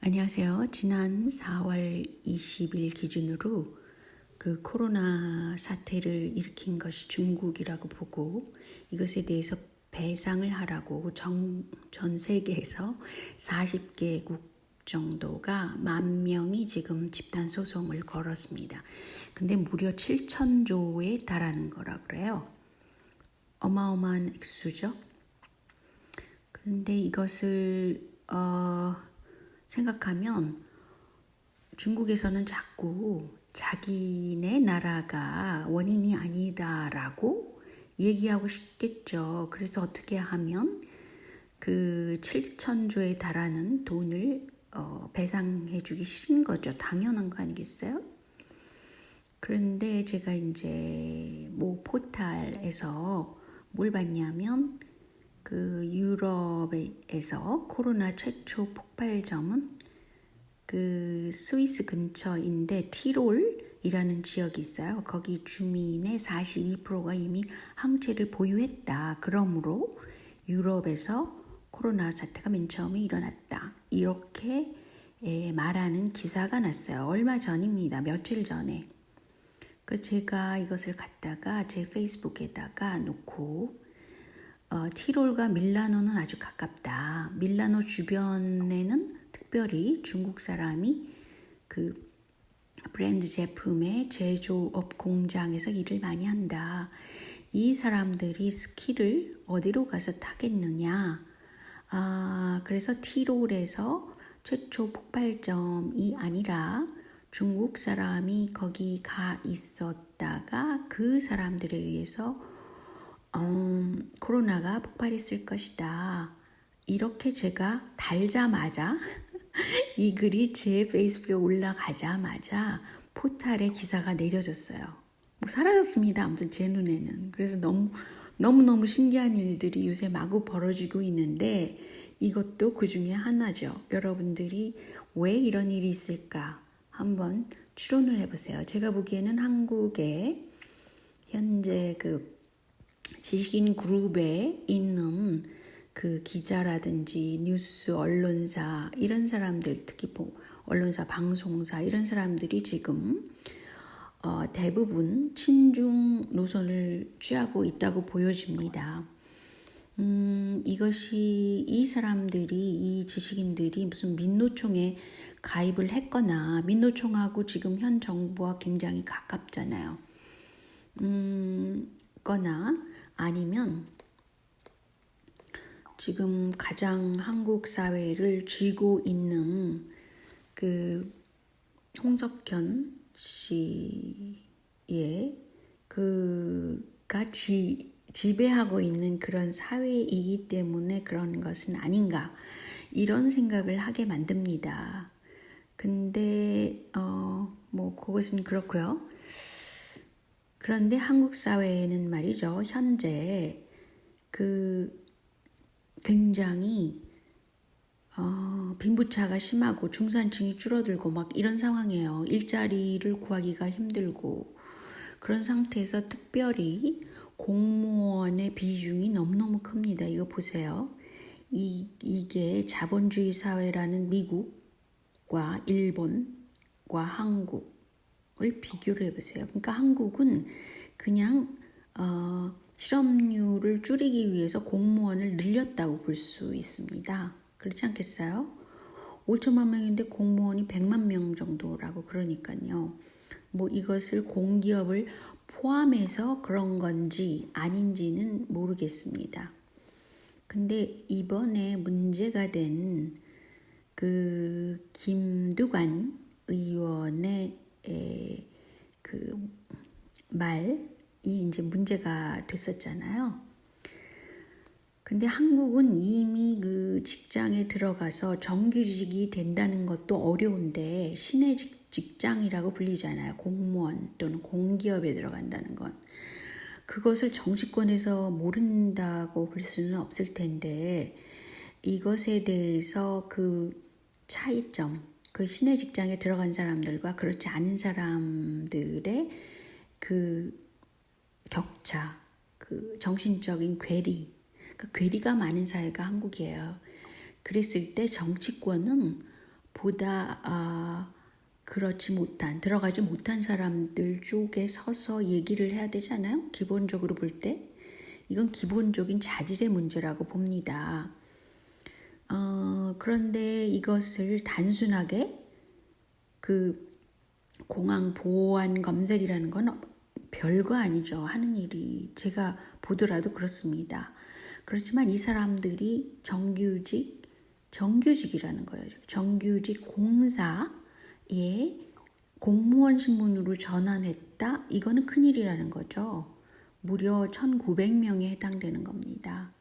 안녕하세요. 지난 4월 20일 기준으로 그 코로나 사태를 일으킨 것이 중국이라고 보고 이것에 대해서 배상을 하라고 전 세계에서 40개국 정도가 10,000명이 지금 집단 소송을 걸었습니다. 근데 무려 7,000조에 달하는 거라 그래요. 어마어마한 액수죠. 그런데 이것을 생각하면 중국에서는 자꾸 자기네 나라가 원인이 아니다라고 얘기하고 싶겠죠. 그래서 어떻게 하면 그 7,000조에 달하는 돈을 배상해 주기 싫은 거죠. 당연한 거 아니겠어요? 그런데 제가 이제 모 포탈에서 뭘 봤냐면 그 유럽에서 코로나 최초 폭발점은 그 스위스 근처인데 티롤이라는 지역이 있어요. 거기 주민의 42%가 이미 항체를 보유했다. 그러므로 유럽에서 코로나 사태가 맨 처음에 일어났다. 이렇게 말하는 기사가 났어요. 얼마 전입니다. 며칠 전에. 그 제가 이것을 갖다가 제 페이스북에다가 놓고 티롤과 밀라노는 아주 가깝다. 밀라노 주변에는 특별히 중국 사람이 그 브랜드 제품의 제조업 공장에서 일을 많이 한다. 이 사람들이 스키를 어디로 가서 타겠느냐. 그래서 티롤에서 최초 폭발점이 아니라 중국 사람이 거기 가 있었다가 그 사람들에 의해서 코로나가 폭발했을 것이다. 이렇게 제가 달자마자 이 글이 제 페이스북에 올라가자마자 포탈에 기사가 내려졌어요. 뭐 사라졌습니다. 아무튼 제 눈에는. 그래서 너무너무 신기한 일들이 요새 마구 벌어지고 있는데 이것도 그 중에 하나죠. 여러분들이 왜 이런 일이 있을까? 한번 추론을 해보세요. 제가 보기에는 한국의 현재 그 지식인 그룹에 있는 그 기자라든지 뉴스 언론사 이런 사람들, 특히 언론사 방송사 이런 사람들이 지금 대부분 친중 노선을 취하고 있다고 보여집니다. 이것이 이 사람들이 이 지식인들이 무슨 민노총에 가입을 했거나 민노총하고 지금 현 정부와 굉장히 가깝잖아요. 거나 아니면 지금 가장 한국 사회를 쥐고 있는 그 홍석현 씨의 그가 지배하고 있는 그런 사회이기 때문에 그런 것은 아닌가 이런 생각을 하게 만듭니다. 근데 뭐 그것은 그렇고요. 그런데 한국 사회에는 말이죠. 현재 그 굉장히 빈부차가 심하고 중산층이 줄어들고 막 이런 상황이에요. 일자리를 구하기가 힘들고 그런 상태에서 특별히 공무원의 비중이 너무너무 큽니다. 이거 보세요. 이게 자본주의 사회라는 미국과 일본과 한국을 비교를 해보세요. 그러니까 한국은 그냥 실업률을 줄이기 위해서 공무원을 늘렸다고 볼 수 있습니다. 그렇지 않겠어요? 5천만 명인데 공무원이 100만 명 정도라고 그러니까요. 뭐 이것을 공기업을 포함해서 그런 건지 아닌지는 모르겠습니다. 근데 이번에 문제가 된 그 김두관 의원의 그 말이 이제 문제가 됐었잖아요. 근데 한국은 이미 그 직장에 들어가서 정규직이 된다는 것도 어려운데 신의 직장이라고 불리잖아요. 공무원 또는 공기업에 들어간다는 건. 그것을 정치권에서 모른다고 볼 수는 없을 텐데 이것에 대해서 그 차이점, 그 신의 직장에 들어간 사람들과 그렇지 않은 사람들의 그 격차, 그 정신적인 괴리, 그 괴리가 많은 사회가 한국이에요. 그랬을 때 정치권은 보다 그렇지 못한, 들어가지 못한 사람들 쪽에 서서 얘기를 해야 되잖아요. 기본적으로 볼 때. 이건 기본적인 자질의 문제라고 봅니다. 그런데 이것을 단순하게 그 공항 보안 검색이라는 건 별거 아니죠. 하는 일이 제가 보더라도 그렇습니다. 그렇지만 이 사람들이 정규직이라는 거예요. 정규직 공사에 공무원 신분으로 전환했다. 이거는 큰일이라는 거죠. 무려 1,900명에 해당되는 겁니다.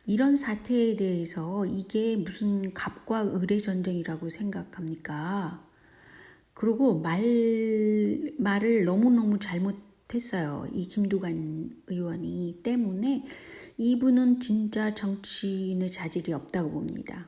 이런 사태에 대해서 이게 무슨 갑과 을의 전쟁이라고 생각합니까? 그리고 말을 너무너무 잘못했어요. 이 김두관 의원이. 때문에 이분은 진짜 정치인의 자질이 없다고 봅니다.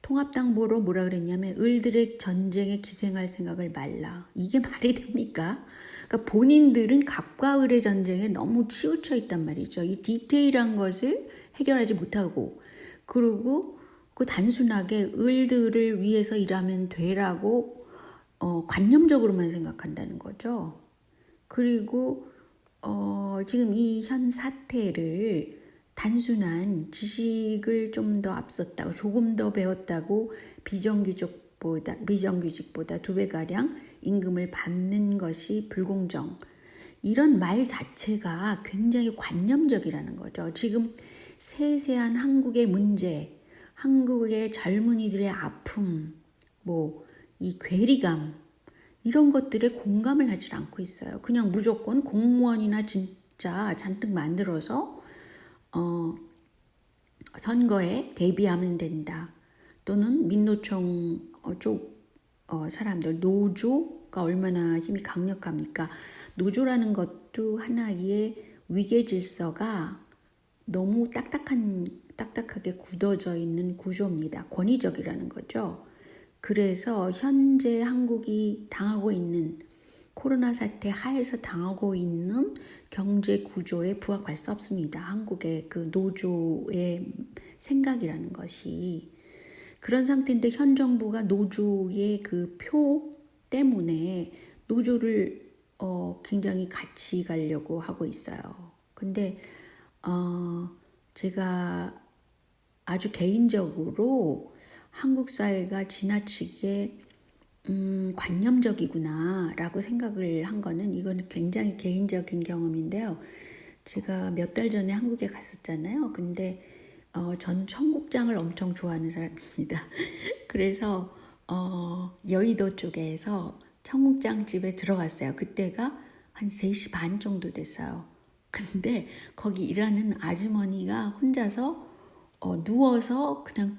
통합당 보러 뭐라 그랬냐면 을들의 전쟁에 기생할 생각을 말라. 이게 말이 됩니까? 그러니까 본인들은 갑과 을의 전쟁에 너무 치우쳐 있단 말이죠. 이 디테일한 것을 해결하지 못하고, 그리고 그 단순하게 을들을 위해서 일하면 되라고 관념적으로만 생각한다는 거죠. 그리고 지금 이 현 사태를 단순한 지식을 좀 더 앞섰다고, 조금 더 배웠다고 비정규직보다 2배가량 임금을 받는 것이 불공정. 이런 말 자체가 굉장히 관념적이라는 거죠. 지금 세세한 한국의 문제, 한국의 젊은이들의 아픔, 이 괴리감, 이런 것들에 공감을 하지 않고 있어요. 그냥 무조건 공무원이나 진짜 잔뜩 만들어서 선거에 대비하면 된다. 또는 민노총 쪽 사람들, 노조가 얼마나 힘이 강력합니까? 노조라는 것도 하나의 위계 질서가 너무 딱딱하게 굳어져 있는 구조입니다. 권위적이라는 거죠. 그래서 현재 한국이 당하고 있는 코로나 사태 하에서 당하고 있는 경제 구조에 부합할 수 없습니다. 한국의 그 노조의 생각이라는 것이. 그런 상태인데 현 정부가 노조의 그 표 때문에 노조를 굉장히 같이 가려고 하고 있어요. 근데 제가 아주 개인적으로 한국 사회가 지나치게 관념적이구나 라고 생각을 한 거는, 이건 굉장히 개인적인 경험인데요. 제가 몇 달 전에 한국에 갔었잖아요. 근데 전 청국장을 엄청 좋아하는 사람입니다. 그래서 여의도 쪽에서 청국장 집에 들어갔어요. 그때가 한 3시 반 정도 됐어요. 근데 거기 일하는 아주머니가 혼자서 누워서 그냥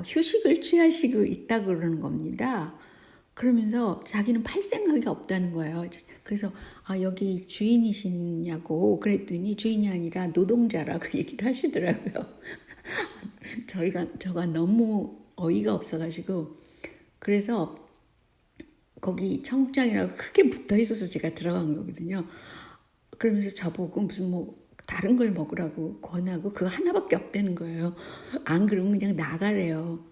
휴식을 취하시고 있다 그러는 겁니다. 그러면서 자기는 팔 생각이 없다는 거예요. 그래서 여기 주인이시냐고 그랬더니 주인이 아니라 노동자라고 얘기를 하시더라고요. 저가 너무 어이가 없어가지고, 그래서 거기 청국장이라고 크게 붙어 있어서 제가 들어간 거거든요. 그러면서 저보고 무슨 다른 걸 먹으라고 권하고 그거 하나밖에 없다는 거예요. 안 그러면 그냥 나가래요.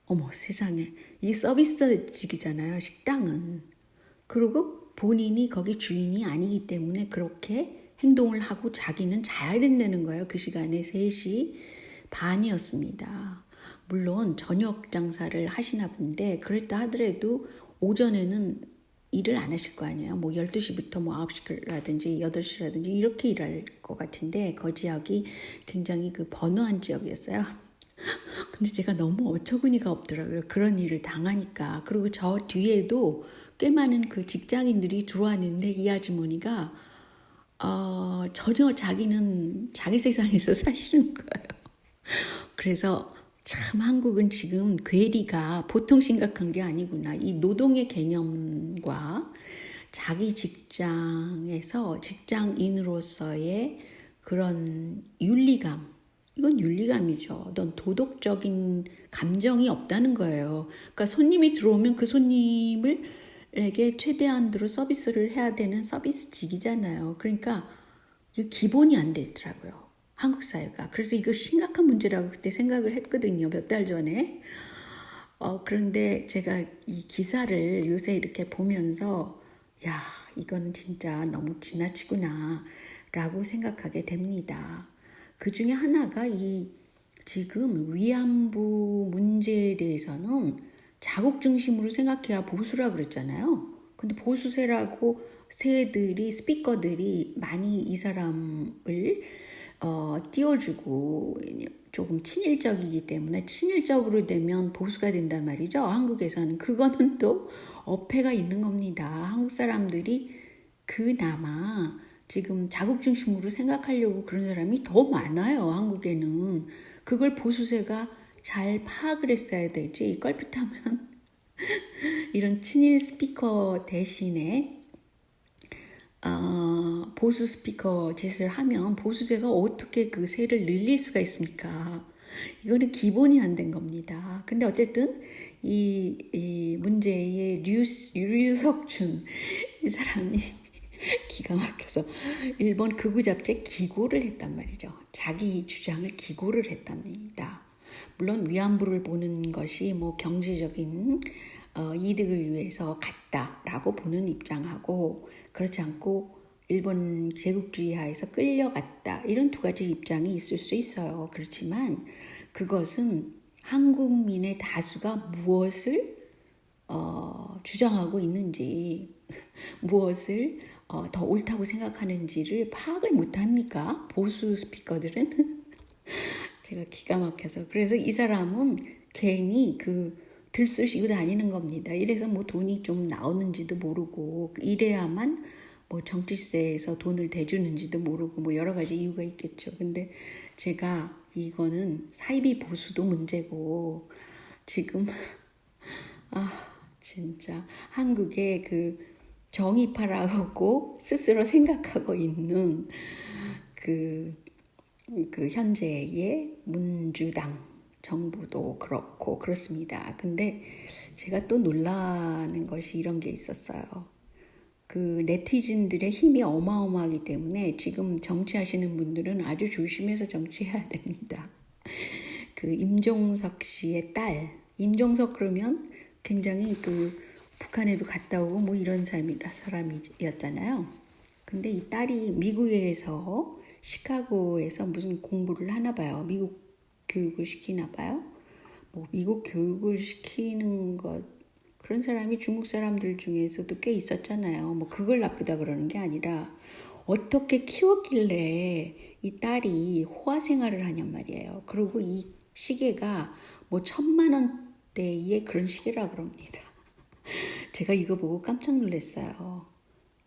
어머 세상에, 이게 서비스직이잖아요, 식당은. 그리고 본인이 거기 주인이 아니기 때문에 그렇게 행동을 하고 자기는 자야 된다는 거예요. 그 시간에 3시 반이었습니다. 물론 저녁 장사를 하시나 본데, 그랬다 하더라도 오전에는 일을 안 하실 거 아니에요. 12시부터 9시라든지 8시라든지 이렇게 일할 것 같은데, 그 지역이 굉장히 그 번화한 지역이었어요. 근데 제가 너무 어처구니가 없더라고요. 그런 일을 당하니까. 그리고 저 뒤에도 꽤 많은 그 직장인들이 들어왔는데 이 아주머니가 전혀 자기는 자기 세상에서 사시는 거예요. 그래서 참 한국은 지금 괴리가 보통 심각한 게 아니구나. 이 노동의 개념과 자기 직장에서 직장인으로서의 그런 윤리감, 이건 윤리감이죠. 어떤 도덕적인 감정이 없다는 거예요. 그러니까 손님이 들어오면 그 손님에게 최대한으로 서비스를 해야 되는 서비스직이잖아요. 그러니까 이게 기본이 안 되더라고요, 한국 사회가. 그래서 이거 심각한 문제라고 그때 생각을 했거든요, 몇 달 전에. 그런데 제가 이 기사를 요새 이렇게 보면서, 야, 이건 진짜 너무 지나치구나, 라고 생각하게 됩니다. 그 중에 하나가 이 지금 위안부 문제에 대해서는 자국 중심으로 생각해야 보수라 그랬잖아요. 근데 보수세라고 새들이, 스피커들이 많이 이 사람을 띄워주고 조금 친일적이기 때문에 친일적으로 되면 보수가 된단 말이죠. 한국에서는 그거는 또 어폐가 있는 겁니다. 한국 사람들이 그나마 지금 자국 중심으로 생각하려고 그런 사람이 더 많아요. 한국에는 그걸 보수세가 잘 파악을 했어야 되지. 껄핏하면 이런 친일 스피커 대신에 보수 스피커 짓을 하면 보수세가 어떻게 그 세를 늘릴 수가 있습니까? 이거는 기본이 안 된 겁니다. 근데 어쨌든 이 문제의 류석준 이 사람이 기가 막혀서 일본 극우 잡지에 기고를 했단 말이죠. 자기 주장을 기고를 했답니다. 물론 위안부를 보는 것이 뭐 경제적인 이득을 위해서 갔다라고 보는 입장하고 그렇지 않고 일본 제국주의 하에서 끌려갔다 이런 두 가지 입장이 있을 수 있어요. 그렇지만 그것은 한국민의 다수가 무엇을 주장하고 있는지 무엇을 더 옳다고 생각하는지를 파악을 못합니까? 보수 스피커들은 제가 기가 막혀서 그래서 이 사람은 괜히 그 들쑤시고 다니는 겁니다. 이래서 뭐 돈이 좀 나오는지도 모르고 이래야만 뭐 정치세에서 돈을 대주는지도 모르고 뭐 여러 가지 이유가 있겠죠. 근데 제가 이거는 사이비 보수도 문제고 지금 진짜 한국의 그 정의파라고 스스로 생각하고 있는 그 현재의 민주당 정부도 그렇고 그렇습니다. 근데 제가 또 놀라는 것이 이런 게 있었어요. 그 네티즌들의 힘이 어마어마하기 때문에 지금 정치하시는 분들은 아주 조심해서 정치해야 됩니다. 그 임종석 씨의 딸, 임종석 그러면 굉장히 그 북한에도 갔다 오고 뭐 이런 사람이었잖아요. 근데 이 딸이 미국에서 시카고에서 무슨 공부를 하나 봐요. 미국 교육을 시키나 봐요. 뭐 미국 교육을 시키는 것 그런 사람이 중국 사람들 중에서도 꽤 있었잖아요. 뭐 그걸 나쁘다 그러는 게 아니라 어떻게 키웠길래 이 딸이 호화 생활을 하냔 말이에요. 그리고 이 시계가 뭐 1,000만 원대의 그런 시계라 그럽니다. 제가 이거 보고 깜짝 놀랐어요.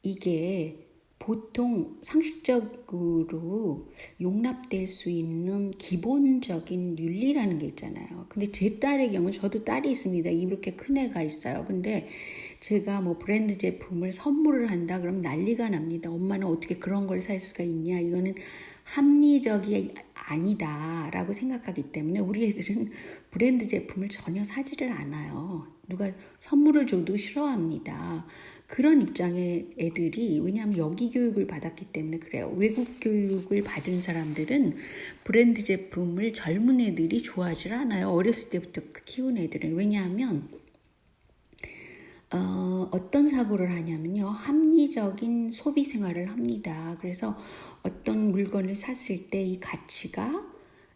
이게 보통 상식적으로 용납될 수 있는 기본적인 윤리라는 게 있잖아요. 근데 제 딸의 경우 저도 딸이 있습니다. 이렇게 큰 애가 있어요. 근데 제가 뭐 브랜드 제품을 선물을 한다 그러면 난리가 납니다. 엄마는 어떻게 그런 걸 살 수가 있냐. 이거는 합리적이 아니다라고 생각하기 때문에 우리 애들은 브랜드 제품을 전혀 사지를 않아요. 누가 선물을 줘도 싫어합니다. 그런 입장의 애들이 왜냐하면 여기 교육을 받았기 때문에 그래요. 외국 교육을 받은 사람들은 브랜드 제품을 젊은 애들이 좋아하지 않아요. 어렸을 때부터 키운 애들은. 왜냐하면 어떤 사고를 하냐면요. 합리적인 소비 생활을 합니다. 그래서 어떤 물건을 샀을 때 이 가치가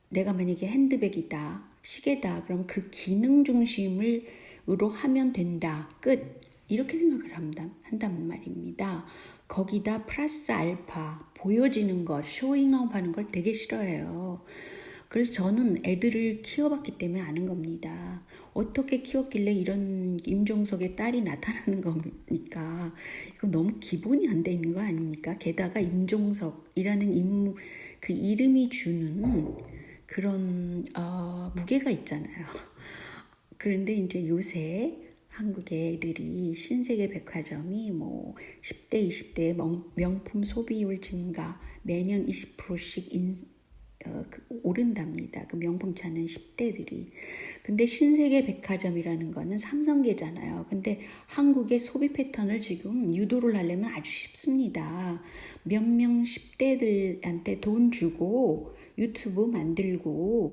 내가 만약에 핸드백이다, 시계다, 그럼 그 기능 중심으로 하면 된다. 끝. 이렇게 생각을 한단 말입니다. 거기다 플러스 알파, 보여지는 것, 쇼잉업 하는 걸 되게 싫어해요. 그래서 저는 애들을 키워봤기 때문에 아는 겁니다. 어떻게 키웠길래 이런 임종석의 딸이 나타나는 겁니까? 이거 너무 기본이 안 돼 있는 거 아닙니까? 게다가 임종석이라는 그 이름이 주는 그런 무게가 있잖아요. 그런데 이제 요새 한국의 애들이 신세계 백화점이 뭐 10대, 20대 명품 소비율 증가 매년 20%씩 오른답니다. 그 명품 찾는 10대들이. 근데 신세계 백화점이라는 거는 삼성계잖아요. 근데 한국의 소비 패턴을 지금 유도를 하려면 아주 쉽습니다. 몇 명 10대들한테 돈 주고 유튜브 만들고